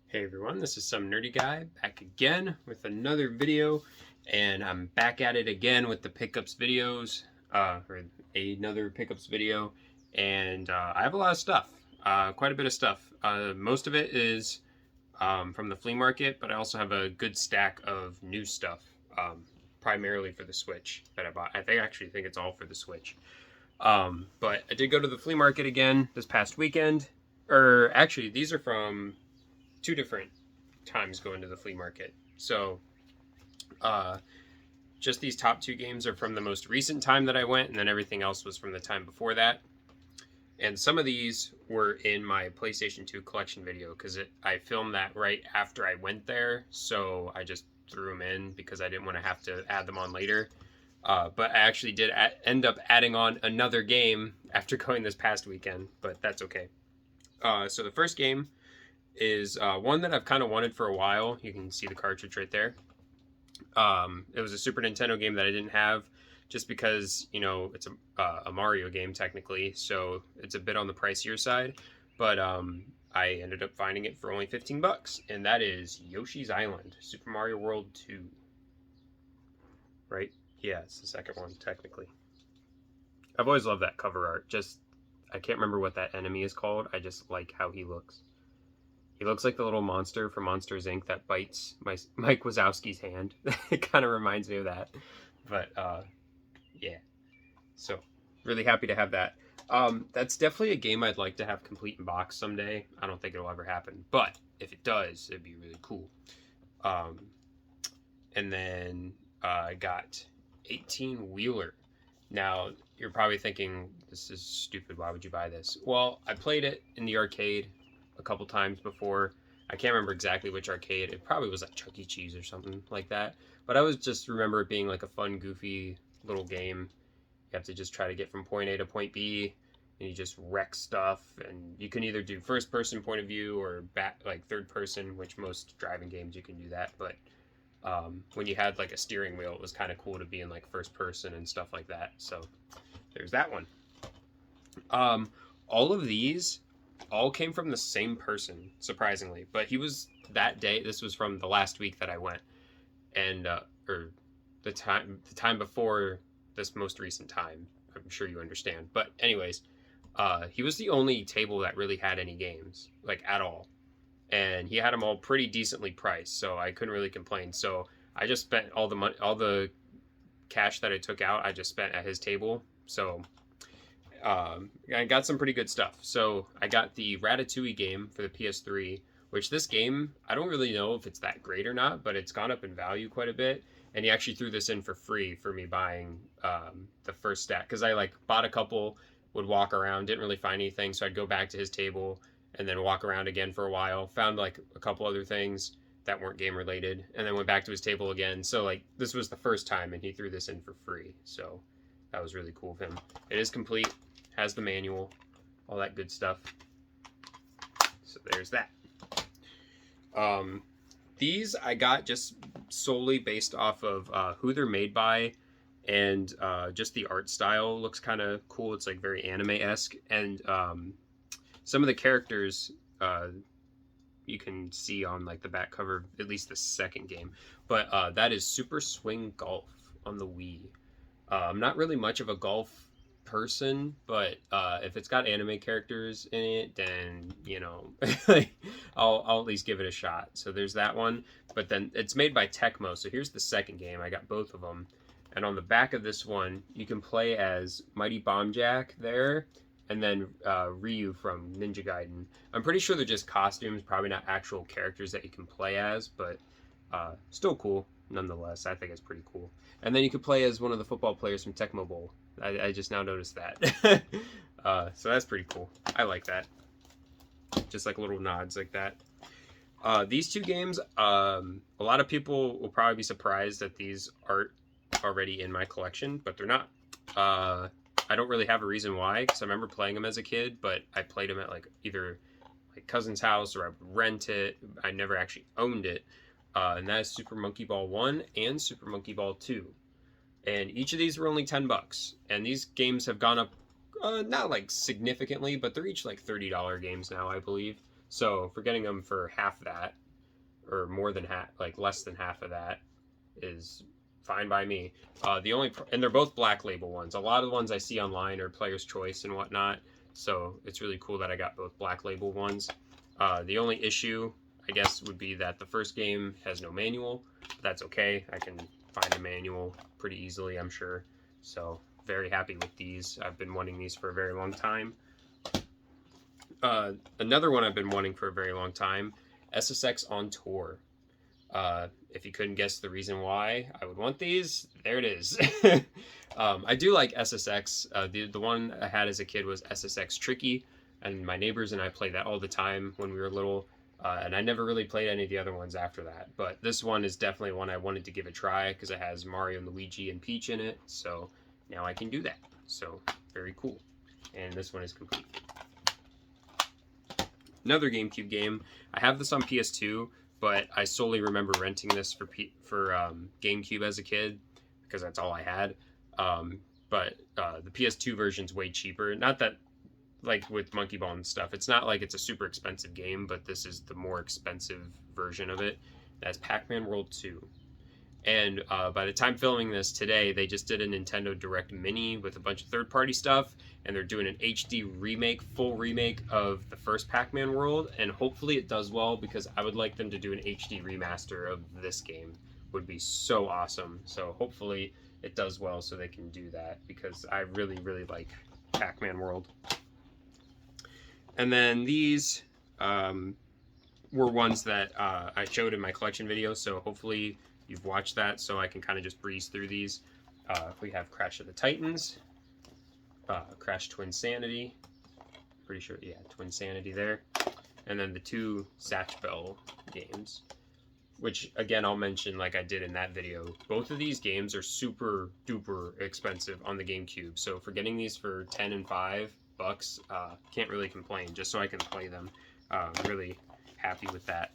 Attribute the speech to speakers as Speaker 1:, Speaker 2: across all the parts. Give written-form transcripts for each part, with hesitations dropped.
Speaker 1: Hey everyone, this is some nerdy guy back again with another video, and I'm back at it again with the pickups videos, or another pickups video, and I have a lot of stuff, quite a bit of stuff. Most of it is from the flea market, but I also have a good stack of new stuff, primarily for the Switch that I bought. Actually think it's all for the Switch. But I did go to the flea market again this past weekend, or actually these are from two different times going to the flea market. So, just these top two games are from the most recent time that I went, and then everything else was from the time before that. And some of these were in my PlayStation 2 collection video because I filmed that right after I went there, so I just threw them in because I didn't want to have to add them on later. But I actually did end up adding on another game after going this past weekend, but that's okay. So the first game is one that I've kind of wanted for a while. You can see the cartridge right there. It was a Super Nintendo game that I didn't have just because, you know, it's a Mario game technically, so it's a bit on the pricier side. But I ended up finding it for only 15 bucks, and that is Yoshi's Island, Super Mario World 2. Right? Yeah, it's the second one, technically. I've always loved that cover art. I can't remember what that enemy is called. I just like how he looks. He looks like the little monster from Monsters, Inc. that bites Mike Wazowski's hand. It kind of reminds me of that. But, yeah. So, really happy to have that. That's definitely a game I'd like to have complete in box someday. I don't think it'll ever happen. But, if it does, it'd be really cool. And then, I got 18-Wheeler. Now, you're probably thinking, this is stupid, why would you buy this? Well, I played it in the arcade a couple times before. I can't remember exactly which arcade. It probably was like Chuck E. Cheese or something like that. But I was just remember it being like a fun, goofy little game. You have to just try to get from point A to point B, and you just wreck stuff. And you can either do first person point of view or third person, which most driving games you can do that. But when you had like a steering wheel, it was kind of cool to be in like first person and stuff like that. So there's that one. All of these all came from the same person, surprisingly. But he was that day. This was from the last week that I went, and or the time before this most recent time. I'm sure you understand. But anyways, he was the only table that really had any games, like at all, and he had them all pretty decently priced. So I couldn't really complain. So I just spent all the money, all the cash that I took out, I just spent at his table. So I got some pretty good stuff. So I got the Ratatouille game for the PS3, which this game, I don't really know if it's that great or not, but it's gone up in value quite a bit. And he actually threw this in for free for me buying the first stack. Because I like bought a couple, would walk around, didn't really find anything. So I'd go back to his table and then walk around again for a while. Found like a couple other things that weren't game related. And then went back to his table again. So like this was the first time and he threw this in for free. So that was really cool of him. It is complete. Has the manual, all that good stuff. So there's that. These I got just solely based off of who they're made by, and just the art style looks kind of cool. It's like very anime-esque, and some of the characters you can see on like the back cover, at least the second game. But that is Super Swing Golf on the Wii. I'm not really much of a golf person, but if it's got anime characters in it, then you know I'll at least give it a shot. So there's that one. But then it's made by Tecmo. So here's the second game. I got both of them, and on the back of this one you can play as Mighty Bomb Jack there, and then Ryu from Ninja Gaiden. I'm pretty sure they're just costumes, probably not actual characters that you can play as, but still cool nonetheless. I think it's pretty cool. And then you could play as one of the football players from Tecmo Bowl. I just now noticed that. So that's pretty cool. I like that. Just like little nods like that. These two games, a lot of people will probably be surprised that these aren't already in my collection, but they're not. I don't really have a reason why, because I remember playing them as a kid, but I played them at like either my cousin's house or I would rent it. I never actually owned it. And that is Super Monkey Ball 1 and Super Monkey Ball 2. And each of these were only 10 bucks. And these games have gone up, not like significantly, but they're each like $30 games now, I believe. So for getting them for half that, or more than half, like less than half of that, is fine by me. And they're both Black Label ones. A lot of the ones I see online are Player's Choice and whatnot, so it's really cool that I got both Black Label ones. The only issue, I guess, would be that the first game has no manual, but that's okay. I can find a manual pretty easily, I'm sure. So very happy with these. I've been wanting these for a very long time. Another one I've been wanting for a very long time, SSX On Tour. If you couldn't guess the reason why I would want these, there it is. I do like SSX. The one I had as a kid was SSX Tricky, and my neighbors and I played that all the time when we were little, and I never really played any of the other ones after that. But this one is definitely one I wanted to give a try because it has Mario and Luigi and Peach in it, so now I can do that. So, very cool. And this one is complete. Another GameCube game. I have this on PS2, but I solely remember renting this for GameCube as a kid because that's all I had. But the PS2 version's way cheaper. Not that, like with Monkey Ball and stuff, it's not like it's a super expensive game, but this is the more expensive version of it. That's PacMan World 2. And by the time filming this today, they just did a Nintendo Direct Mini with a bunch of third-party stuff, and they're doing an HD remake, full remake of the first PacMan World, and hopefully it does well, because I would like them to do an HD remaster of this game. Would be so awesome. So hopefully it does well so they can do that, because I really, really like PacMan World. And then these were ones that I showed in my collection video, so hopefully you've watched that, so I can kind of just breeze through these. We have Crash of the Titans, Crash Twinsanity, pretty sure, yeah, Twinsanity there, and then the two Zatch Bell games, which again I'll mention like I did in that video. Both of these games are super duper expensive on the GameCube, so for getting these for $10 and $5, can't really complain, just so I can play them. Really happy with that.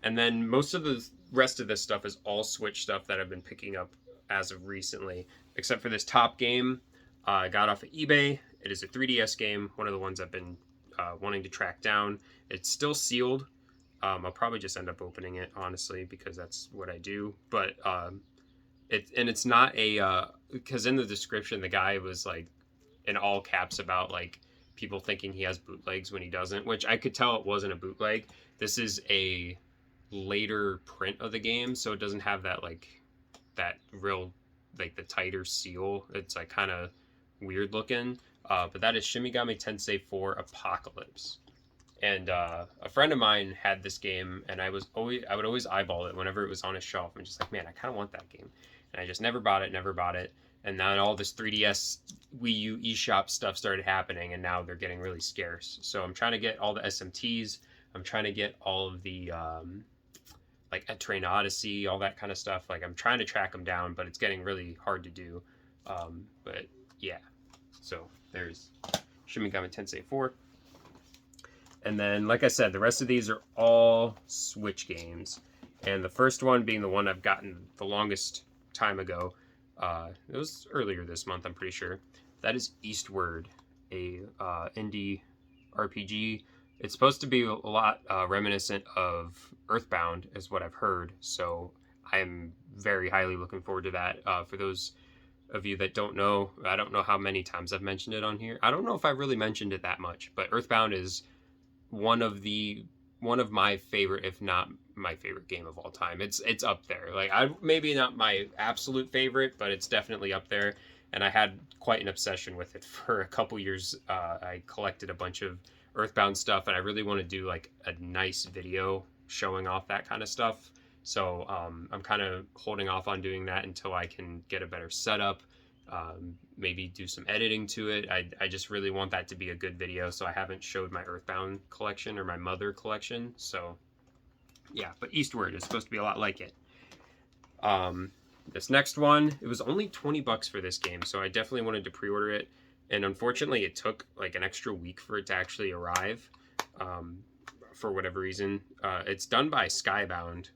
Speaker 1: And then most of the rest of this stuff is all Switch stuff that I've been picking up as of recently, except for this top game I got off of eBay. It is a 3DS game, one of the ones I've been wanting to track down. It's still sealed. I'll probably just end up opening it, honestly, because that's what I do. But it's not a, because in the description the guy was like in all caps about like people thinking he has bootlegs when he doesn't, which I could tell it wasn't a bootleg. This is a later print of the game, so it doesn't have that like that real like the tighter seal. It's like kind of weird looking, but that is Shimigami Tensei 4 Apocalypse. And a friend of mine had this game, and I would always eyeball it whenever it was on his shelf. I'm just like, man, I kind of want that game, and I just never bought it. And then all this 3DS Wii U eShop stuff started happening, and now they're getting really scarce. So I'm trying to get all the SMTs. I'm trying to get all of the like a Train Odyssey, all that kind of stuff. Like I'm trying to track them down, but it's getting really hard to do. But yeah, so there's Shimigami Tensei 4. And then, like I said, the rest of these are all Switch games. And the first one being the one I've gotten the longest time ago. It was earlier this month, I'm pretty sure. That is Eastward, a indie RPG. It's supposed to be a lot reminiscent of Earthbound, is what I've heard. So I'm very highly looking forward to that. For those of you that don't know, I don't know how many times I've mentioned it on here. I don't know if I really mentioned it that much, but Earthbound is one of my favorite, if not my favorite game of all time. It's up there. Like maybe not my absolute favorite, but it's definitely up there. And I had quite an obsession with it for a couple years. I collected a bunch of Earthbound stuff, and I really want to do like a nice video showing off that kind of stuff. So I'm kind of holding off on doing that until I can get a better setup. Maybe do some editing to it. I just really want that to be a good video, so I haven't showed my Earthbound collection or my Mother collection. So yeah, but Eastward is supposed to be a lot like it. This next one, it was only $20 for this game, so I definitely wanted to pre-order it, and unfortunately it took like an extra week for it to actually arrive, for whatever reason. It's done by Skybound,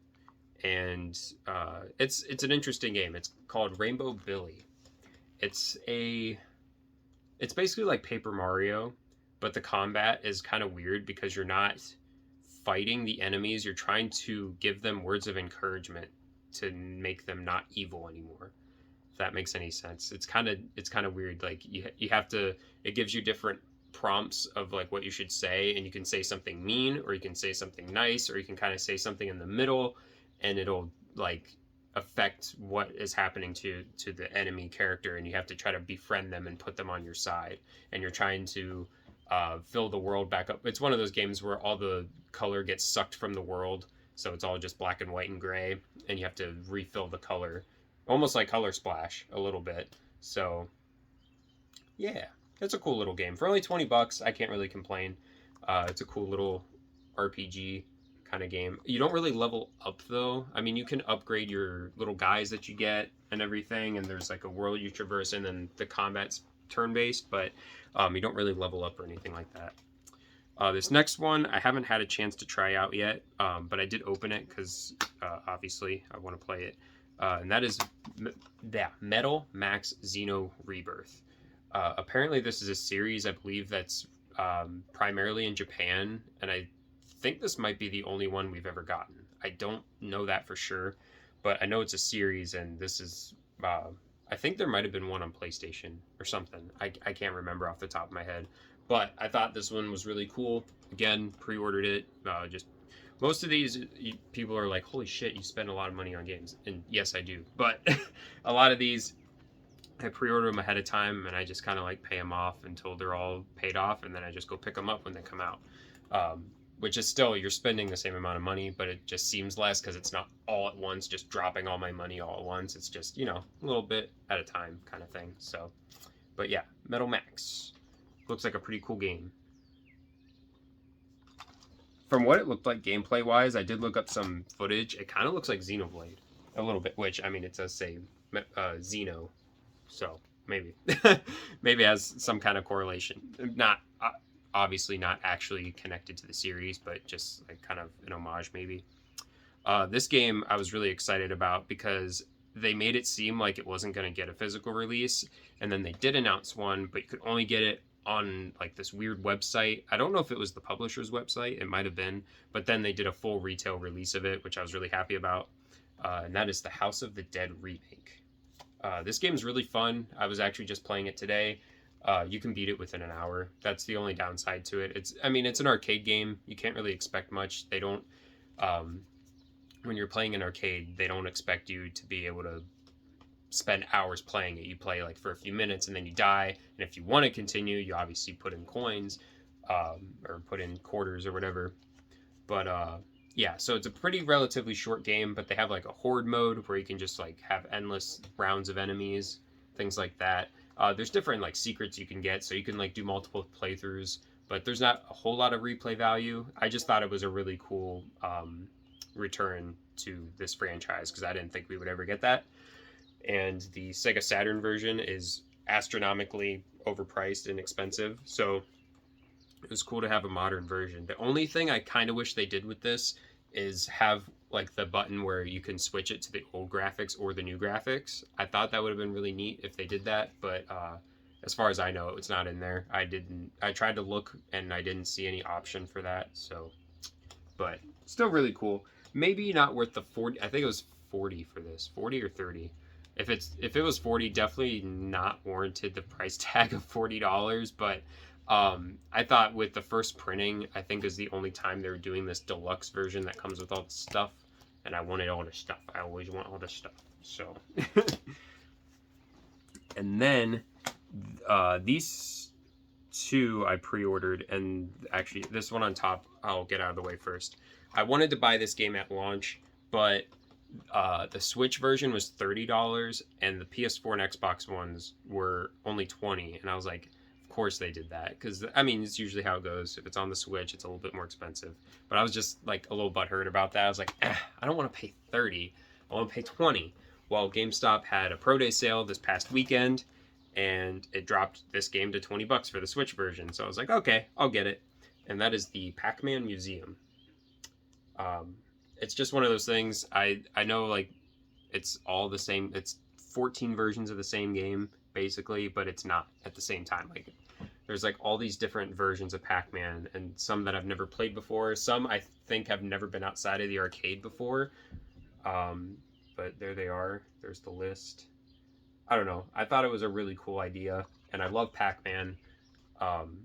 Speaker 1: and it's an interesting game. It's called Rainbow Billy. It's basically like Paper Mario, but the combat is kind of weird because you're not fighting the enemies, you're trying to give them words of encouragement to make them not evil anymore. If that makes any sense. It's kind of weird. Like you have to, it gives you different prompts of like what you should say, and you can say something mean, or you can say something nice, or you can kind of say something in the middle, and it'll like affect what is happening to the enemy character, and you have to try to befriend them and put them on your side, and you're trying to fill the world back up. It's one of those games where all the color gets sucked from the world, so it's all just black and white and gray, and you have to refill the color, almost like Color Splash a little bit. So yeah, it's a cool little game for only $20. I can't really complain. It's a cool little RPG kind of game. You don't really level up though. I mean, you can upgrade your little guys that you get and everything, and there's like a world you traverse in, and the combat's turn-based, but you don't really level up or anything like that. This next one I haven't had a chance to try out yet, but I did open it because obviously I want to play it, and that is Metal Max Xeno Rebirth. Apparently this is a series, I believe, that's primarily in Japan, and I think this might be the only one we've ever gotten. I don't know that for sure, but I know it's a series, and this is I think there might have been one on PlayStation or something. I can't remember off the top of my head, but I thought this one was really cool. Again, pre-ordered it. Just most of these people are like, holy shit, you spend a lot of money on games, and yes, I do. But a lot of these I pre-order them ahead of time, and I just kind of like pay them off until they're all paid off, and then I just go pick them up when they come out. Which is still, you're spending the same amount of money, but it just seems less because it's not all at once, just dropping all my money all at once. It's just, you know, a little bit at a time kind of thing. So, but yeah, Metal Max. Looks like a pretty cool game. From what it looked like gameplay-wise, I did look up some footage. It kind of looks like Xenoblade a little bit, which, I mean, it does say Xeno. So, maybe. Maybe it has some kind of correlation. Not... obviously not actually connected to the series, but just like kind of an homage maybe. This game I was really excited about because they made it seem like it wasn't going to get a physical release, and then they did announce one, but you could only get it on like this weird website. I don't know if it was the publisher's website, it might have been, but then they did a full retail release of it, which I was really happy about, and that is the House of the Dead remake. This game is really fun. I was actually just playing it today. You can beat it within an hour. That's the only downside to it. It's an arcade game. You can't really expect much. They don't, when you're playing an arcade, they don't expect you to be able to spend hours playing it. You play like for a few minutes and then you die. And if you want to continue, you obviously put in coins, or put in quarters or whatever. But, yeah, so it's a pretty relatively short game, but they have like a horde mode where you can just like have endless rounds of enemies, things like that. There's different like secrets you can get, so you can like do multiple playthroughs, but there's not a whole lot of replay value. I just thought it was a really cool return to this franchise because I didn't think we would ever get that. And the Sega Saturn version is astronomically overpriced and expensive, so it was cool to have a modern version. The only thing I kind of wish they did with this is have like the button where you can switch it to the old graphics or the new graphics. I thought that would have been really neat if they did that, but as far as I know, it's not in there. I tried to look and I didn't see any option for that, so, but still really cool. Maybe not worth the 40, I think it was 40 for this, 40 or 30. If it was 40, definitely not warranted the price tag of $40, but I thought with the first printing, I think is the only time they were doing this deluxe version that comes with all the stuff, and I wanted all the stuff. I always want all the stuff, so. And then these two I pre-ordered, and actually this one on top I'll get out of the way first. I wanted to buy this game at launch, but the Switch version was $30 and the PS4 and Xbox ones were only $20, and I was like, of course they did that, because I mean it's usually how it goes. If it's on the Switch, it's a little bit more expensive. But I was just like a little butthurt about that. I was like, I don't want to pay $30, I want to pay $20. Well, GameStop had a Pro Day sale this past weekend, and it dropped this game to $20 for the Switch version. So I was like, okay, I'll get it. And that is the PacMan Museum. It's just one of those things. I know like it's all the same. It's 14 versions of the same game basically, but it's not at the same time. Like There's like all these different versions of Pac-Man, and some that I've never played before. Some I think have never been outside of the arcade before. But there they are. There's the list. I don't know. I thought it was a really cool idea, and I love Pac-Man. Um,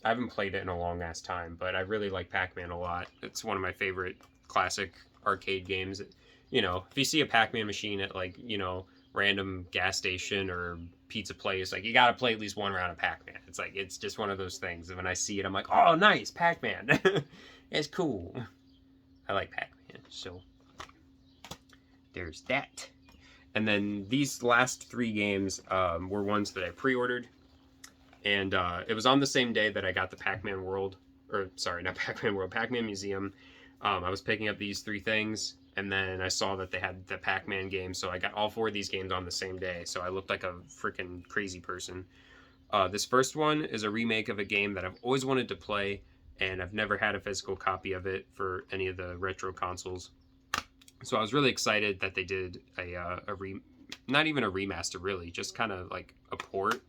Speaker 1: I haven't played it in a long ass time, but I really like Pac-Man a lot. It's one of my favorite classic arcade games. You know, if you see a Pac-Man machine at like, you know, random gas station or pizza place, like you got to play at least one round of Pac-Man. It's like, it's just one of those things. And when I see it, I'm like, oh, nice, Pac-Man. It's cool. I like Pac-Man. So there's that. And then these last 3 games were ones that I pre-ordered. And it was on the same day that I got the PacMan World, or sorry, not PacMan World, PacMan Museum. I was picking up these 3 things, and then I saw that they had the Pac-Man game, so I got all 4 of these games on the same day, so I looked like a freaking crazy person. This first one is a remake of a game that I've always wanted to play, and I've never had a physical copy of it for any of the retro consoles. So I was really excited that they did not even a remaster really, just kind of like a port.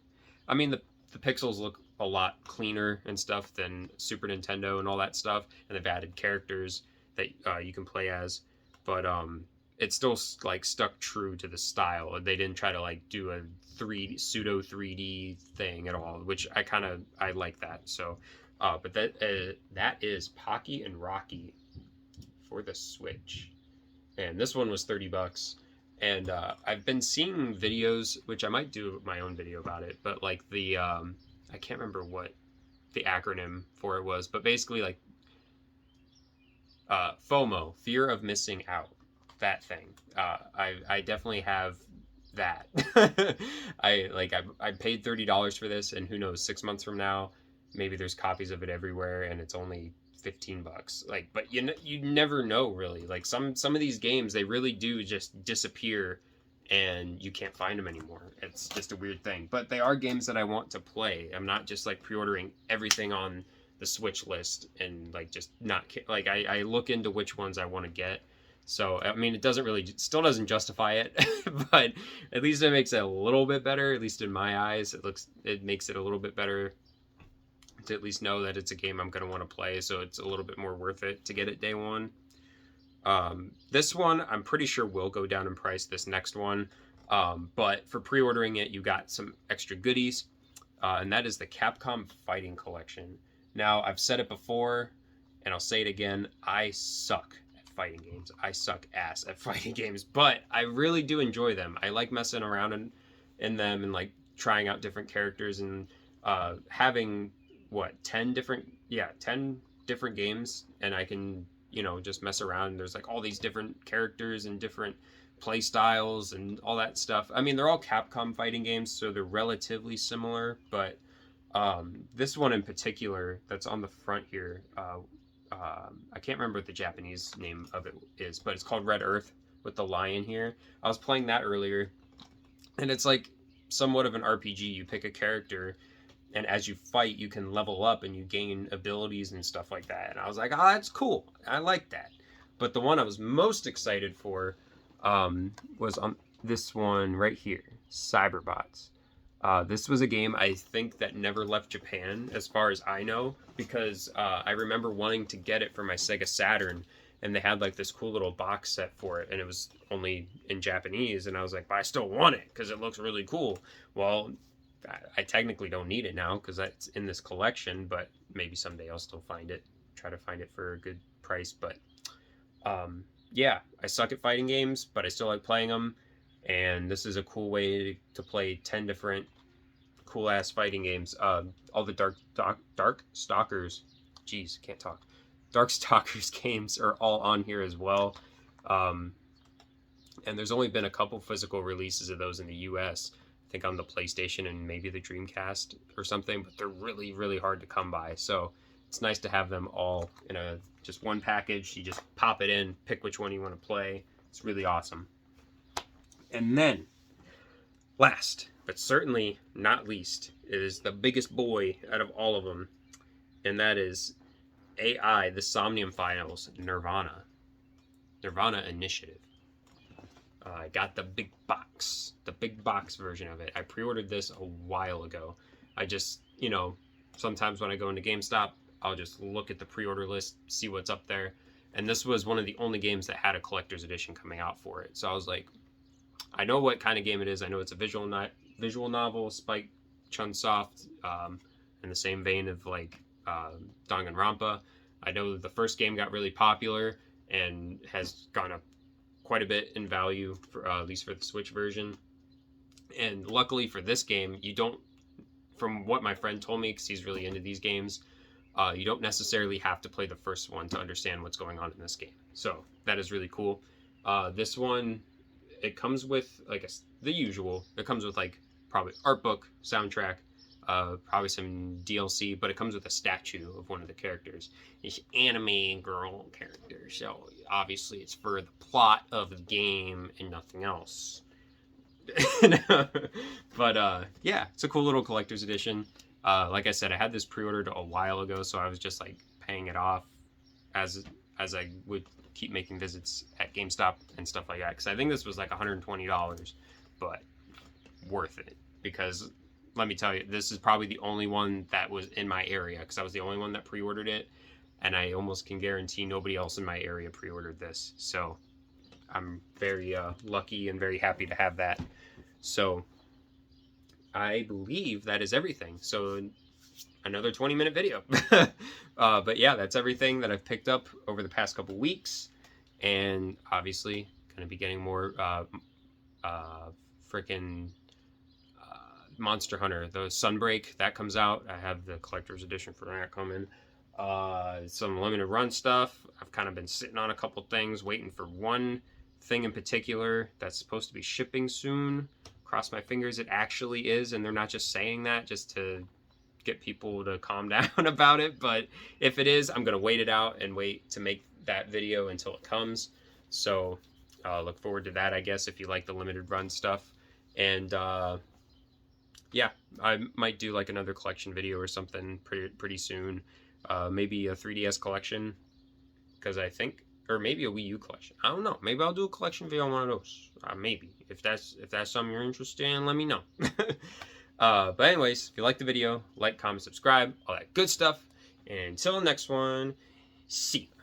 Speaker 1: I mean, the pixels look a lot cleaner and stuff than Super Nintendo and all that stuff, and they've added characters that you can play as, but it's still like stuck true to the style. They didn't try to like do a pseudo 3D thing at all, which I like that. So, but that is Poki and Rocky for the Switch, and this one was $30. And I've been seeing videos, which I might do my own video about it, but like the I can't remember what the acronym for it was, but basically like FOMO, fear of missing out, that thing. I definitely have that. I paid $30 for this, and who knows, 6 months from now, maybe there's copies of it everywhere, and it's only $15. Like, but you never know really. Like some of these games, they really do just disappear and you can't find them anymore. It's just a weird thing, but they are games that I want to play. I'm not just like pre-ordering everything on the Switch list and like just not like I look into which ones I want to get. So I mean, it still doesn't justify it, but at least it makes it a little bit better. At least in my eyes, it makes it a little bit better to at least know that it's a game I'm going to want to play, so it's a little bit more worth it to get it day one. This one, I'm pretty sure will go down in price, this next one, but for pre-ordering it, you got some extra goodies, and that is the Capcom Fighting Collection. Now, I've said it before, and I'll say it again, I suck at fighting games. I suck ass at fighting games, but I really do enjoy them. I like messing around in them and like trying out different characters and having 10 different games, and I can, you know, just mess around, and there's like all these different characters and different play styles and all that stuff. I mean, they're all Capcom fighting games, so they're relatively similar, but this one in particular that's on the front here, I can't remember what the Japanese name of it is, but it's called Red Earth with the lion here. I was playing that earlier, and it's like somewhat of an RPG. You pick a character, and as you fight, you can level up and you gain abilities and stuff like that. And I was like, oh, that's cool. I like that. But the one I was most excited for was on this one right here, Cyberbots. This was a game I think that never left Japan, as far as I know, because I remember wanting to get it for my Sega Saturn, and they had like this cool little box set for it, and it was only in Japanese, and I was like, but I still want it because it looks really cool. Well, I technically don't need it now because it's in this collection, but maybe someday I'll still try to find it for a good price. But yeah, I suck at fighting games, but I still like playing them, and this is a cool way to play 10 different cool ass fighting games. All the Dark Stalkers, jeez, can't talk. Dark Stalkers games are all on here as well, and there's only been a couple physical releases of those in the US. I think on the PlayStation and maybe the Dreamcast or something, but they're really, really hard to come by. So it's nice to have them all in just one package. You just pop it in, pick which one you want to play. It's really awesome. And then, last, but certainly not least, is the biggest boy out of all of them, and that is AI, the Somnium Files, Nirvana Initiative. I got the big box version of it. I pre-ordered this a while ago. I just, sometimes when I go into GameStop, I'll just look at the pre-order list, see what's up there. And this was one of the only games that had a collector's edition coming out for it. So I was like, I know what kind of game it is. I know it's a visual novel, Spike Chunsoft, in the same vein of like Danganronpa. I know the first game got really popular and has gone up quite a bit in value, for, at least for the Switch version. And luckily for this game, you don't, from what my friend told me, because he's really into these games, you don't necessarily have to play the first one to understand what's going on in this game. So that is really cool. This one, it comes with like the usual. It comes with like probably art book, soundtrack, probably some DLC, but it comes with a statue of one of the characters. This anime girl character. So obviously it's for the plot of the game and nothing else. But yeah, it's a cool little collector's edition. Like I said, I had this pre-ordered a while ago, so I was just like paying it off as I would keep making visits at GameStop and stuff like that. Because I think this was like $120, but worth it. Because let me tell you, this is probably the only one that was in my area, because I was the only one that pre-ordered it, and I almost can guarantee nobody else in my area pre-ordered this. So I'm very lucky and very happy to have that. So I believe that is everything. So another 20-minute video. But yeah, that's everything that I've picked up over the past couple weeks. And obviously going to be getting more freaking Monster Hunter. The Sunbreak, that comes out. I have the collector's edition for that coming. Some limited run stuff. I've kind of been sitting on a couple things, waiting for one thing in particular that's supposed to be shipping soon. Cross my fingers it actually is, and they're not just saying that just to get people to calm down about it. But if it is, I'm going to wait it out and wait to make that video until it comes. So look forward to that, I guess, if you like the limited run stuff. And yeah, I might do like another collection video or something pretty soon. Maybe a 3DS collection, because I think, or maybe a Wii U collection. I don't know. Maybe I'll do a collection video on one of those. Maybe. If that's something you're interested in, let me know. But anyways, if you like the video, like, comment, subscribe, all that good stuff. And until the next one, see ya.